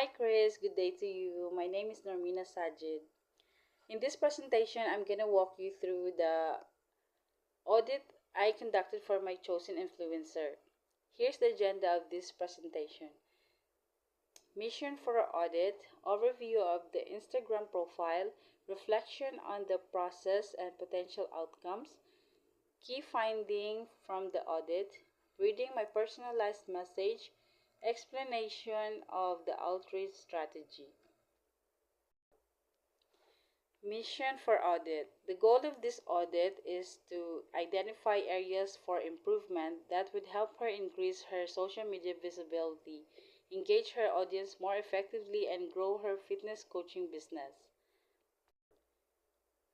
Hi Chris, good day to you. My name is Normina Sajid. In this presentation, I'm going to walk you through the audit I conducted for my chosen influencer. Here's the agenda of this presentation. Mission for our audit, overview of the Instagram profile, reflection on the process and potential outcomes, key finding from the audit, reading my personalized message, explanation of the outreach strategy. Mission for audit. The goal of this audit is to identify areas for improvement that would help her increase her social media visibility, engage her audience more effectively, and grow her fitness coaching business.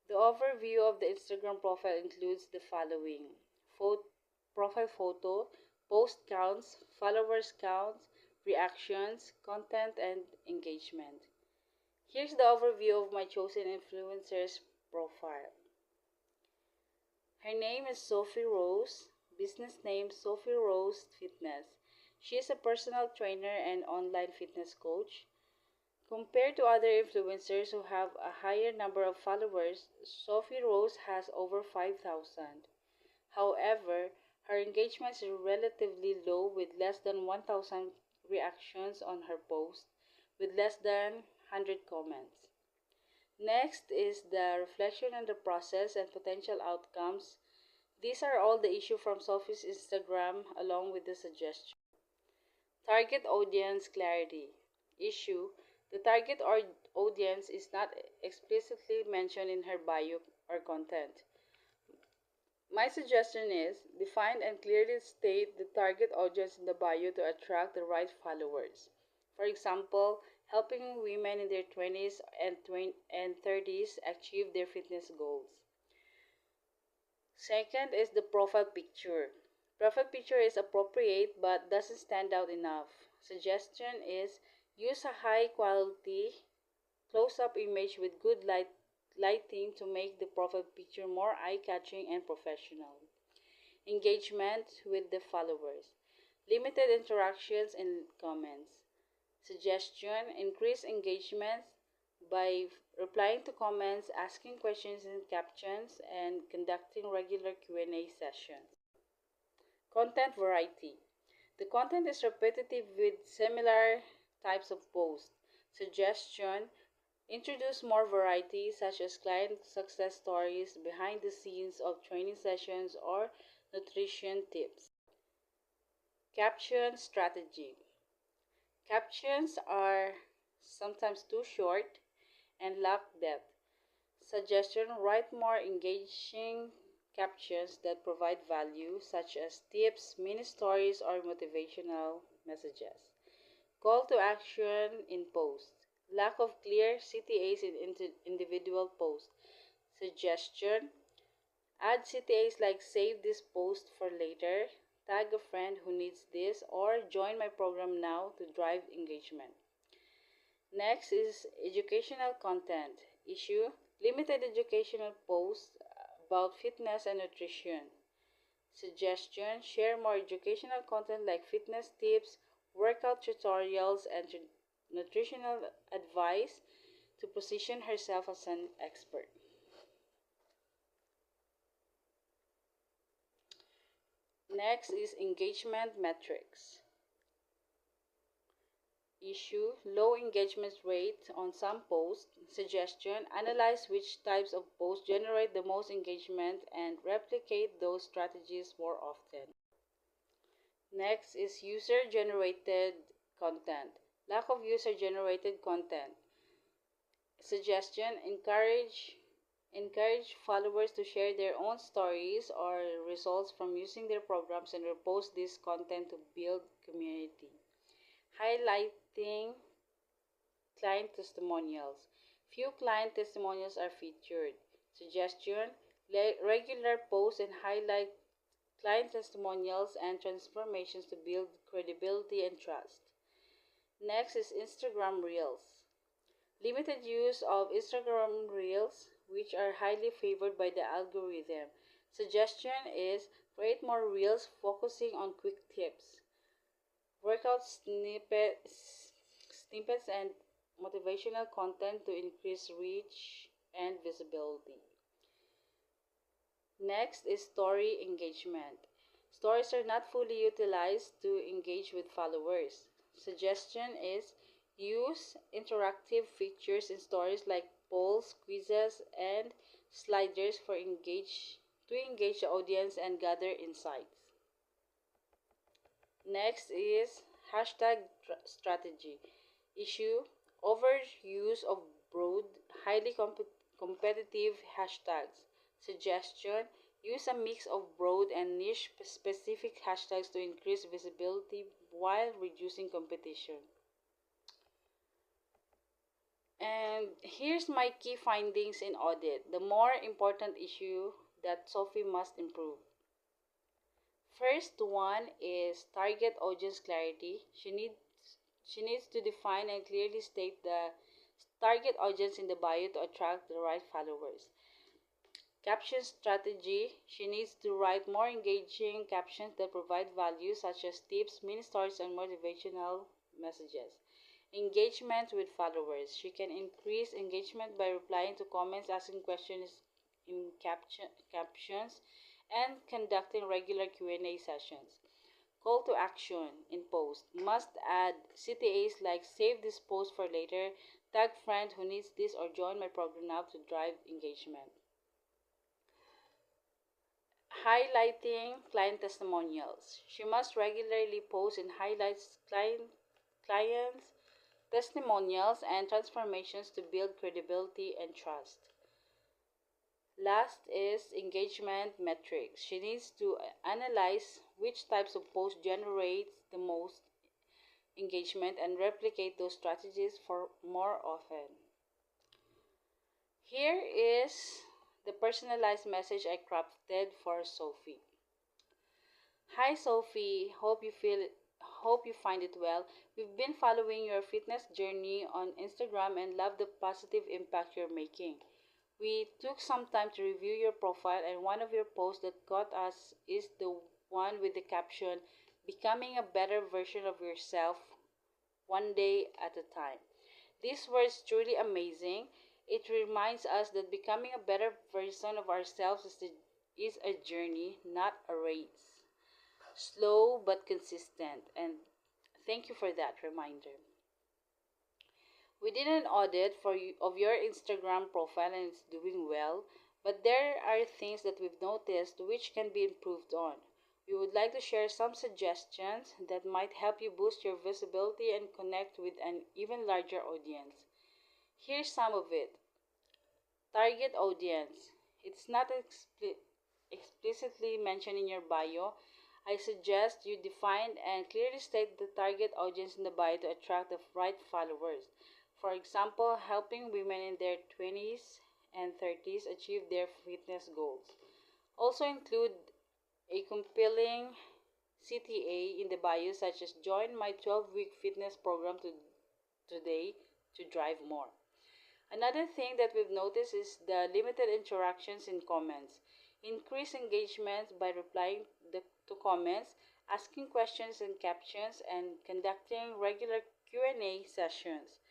The overview of the Instagram profile includes the following: profile photo, post counts, followers counts, reactions, content, and engagement. Here's the overview of my chosen influencer's profile. Her name is Sophie Rose, business name Sophie Rose Fitness. She is a personal trainer and online fitness coach. Compared to other influencers who have a higher number of followers, Sophie Rose has over 5,000. However, her engagement is relatively low with less than 1,000 reactions on her post, with less than 100 comments. Next is the reflection on the process and potential outcomes. These are all the issue from Sophie's Instagram along with the suggestion. Target audience clarity. Issue: the target audience is not explicitly mentioned in her bio or content. My suggestion is define and clearly state the target audience in the bio to attract the right followers. For example, helping women in their 20s and 30s achieve their fitness goals. Second is the profile picture. Profile picture is appropriate but doesn't stand out enough. Suggestion is use a high quality close-up image with good lighting to make the profile picture more eye-catching and professional. Engagement with the followers. Limited interactions and comments. Suggestion: increase engagement by replying to comments, asking questions in captions, and conducting regular Q&A sessions. Content variety. The content is repetitive with similar types of posts. Suggestion: introduce more variety such as client success stories, behind the scenes of training sessions, or nutrition tips. Caption strategy. Captions are sometimes too short and lack depth. Suggestion: write more engaging captions that provide value, such as tips, mini stories, or motivational messages. Call to action in post. Lack of clear CTAs in individual posts. Suggestion: add CTAs like save this post for later, tag a friend who needs this, or join my program now to drive engagement. Next is educational content. Issue: limited educational posts about fitness and nutrition. Suggestion: share more educational content like fitness tips, workout tutorials, and nutritional advice to position herself as an expert. Next is engagement metrics. Issue: low engagement rate on some posts. Suggestion: analyze which types of posts generate the most engagement and replicate those strategies more often. Next is user generated content. Lack of user generated content. Suggestion: encourage followers to share their own stories or results from using their programs and repost this content to build community. Highlighting client testimonials. Few client testimonials are featured. Suggestion: regular posts and highlight client testimonials and transformations to build credibility and trust. Next is Instagram Reels. Limited use of Instagram Reels, which are highly favored by the algorithm. Suggestion is create more Reels focusing on quick tips, workout snippets and motivational content to increase reach and visibility. Next is story engagement. Stories are not fully utilized to engage with followers. Suggestion is use interactive features in stories like polls, quizzes, and sliders to engage the audience and gather insights. Next is strategy. Issue overuse of broad, highly competitive hashtags. Suggestion use a mix of broad and niche specific hashtags to increase visibility while reducing competition. And here's my key findings in audit. The more important issue that Sophie must improve. First one is target audience clarity. She needs to define and clearly state the target audience in the bio to attract the right followers. Caption strategy. She needs to write more engaging captions that provide value such as tips, mini stories, and motivational messages. Engagement with followers. She can increase engagement by replying to comments, asking questions in captions, and conducting regular Q&A sessions. Call to action in post. Must add CTAs like save this post for later, tag friend who needs this, or join my program now to drive engagement. Highlighting client testimonials. She must regularly post and highlight clients, testimonials, and transformations to build credibility and trust. Last is engagement metrics. She needs to analyze which types of posts generate the most engagement and replicate those strategies for more often. Here is the personalized message I crafted for Sophie. Hi Sophie, hope you find it well. We've been following your fitness journey on Instagram and love the positive impact you're making. We took some time to review your profile, and one of your posts that caught us is the one with the caption becoming a better version of yourself one day at a time. This was truly amazing. It reminds us that becoming a better version of ourselves is a journey, not a race. Slow but consistent. And thank you for that reminder. We did an audit of your Instagram profile and it's doing well, but there are things that we've noticed which can be improved on. We would like to share some suggestions that might help you boost your visibility and connect with an even larger audience. Here's some of it. Target audience. It's not explicitly mentioned in your bio. I suggest you define and clearly state the target audience in the bio to attract the right followers. For example, helping women in their 20s and 30s achieve their fitness goals. Also include a compelling CTA in the bio such as join my 12-week fitness program today to drive more. Another thing that we've noticed is the limited interactions in comments. Increase engagement by replying to comments, asking questions in captions, and conducting regular Q&A sessions.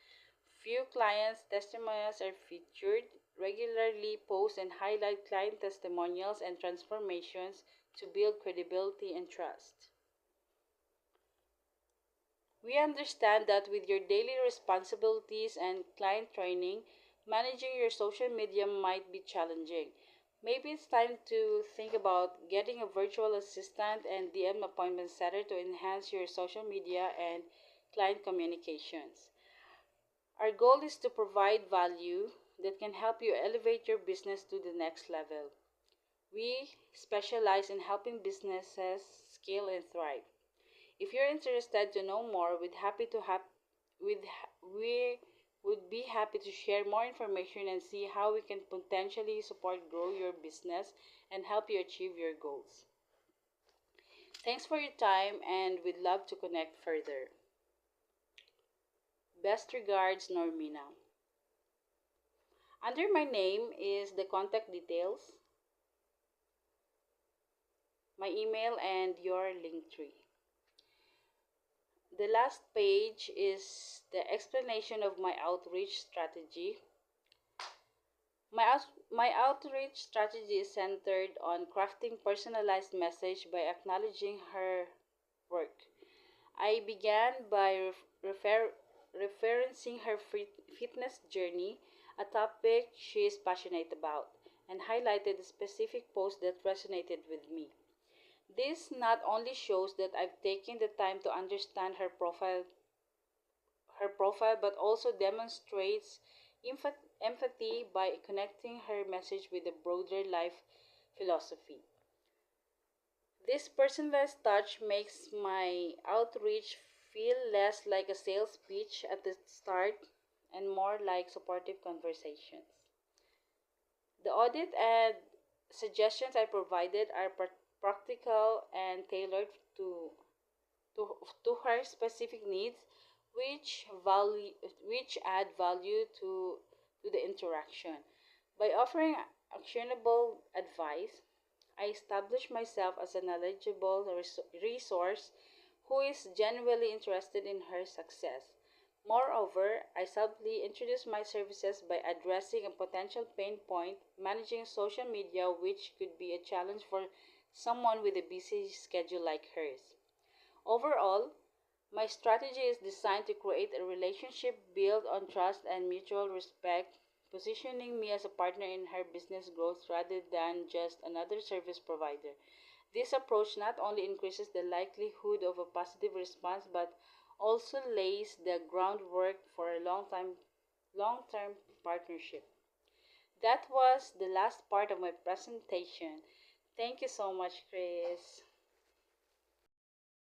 Few clients' testimonials are featured. Regularly post and highlight client testimonials and transformations to build credibility and trust. We understand that with your daily responsibilities and client training, managing your social media might be challenging. Maybe it's time to think about getting a virtual assistant and DM appointment setter to enhance your social media and client communications. Our goal is to provide value that can help you elevate your business to the next level. We specialize in helping businesses scale and thrive. If you're interested to know more, we would be happy to share more information and see how we can potentially support grow your business and help you achieve your goals. Thanks for your time and we'd love to connect further. Best regards, Normina. Under my name is the contact details, my email, and your link tree. The last page is the explanation of my outreach strategy. My outreach strategy is centered on crafting personalized message by acknowledging her work. I began by referencing her fitness journey, a topic she is passionate about, and highlighted a specific post that resonated with me. This not only shows that I've taken the time to understand her profile but also demonstrates empathy by connecting her message with a broader life philosophy. This personalized touch makes my outreach feel less like a sales pitch at the start and more like supportive conversations. The audit and suggestions I provided are practical and tailored to her specific needs, which value which add value to the interaction. By offering actionable advice, I establish myself as a knowledgeable resource who is genuinely interested in her success. Moreover, I subtly introduce my services by addressing a potential pain point, managing social media, which could be a challenge for someone with a busy schedule like hers. Overall, my strategy is designed to create a relationship built on trust and mutual respect, positioning me as a partner in her business growth rather than just another service provider. This approach not only increases the likelihood of a positive response but also lays the groundwork for a long-term partnership. That was the last part of my presentation. Thank you so much, Chris.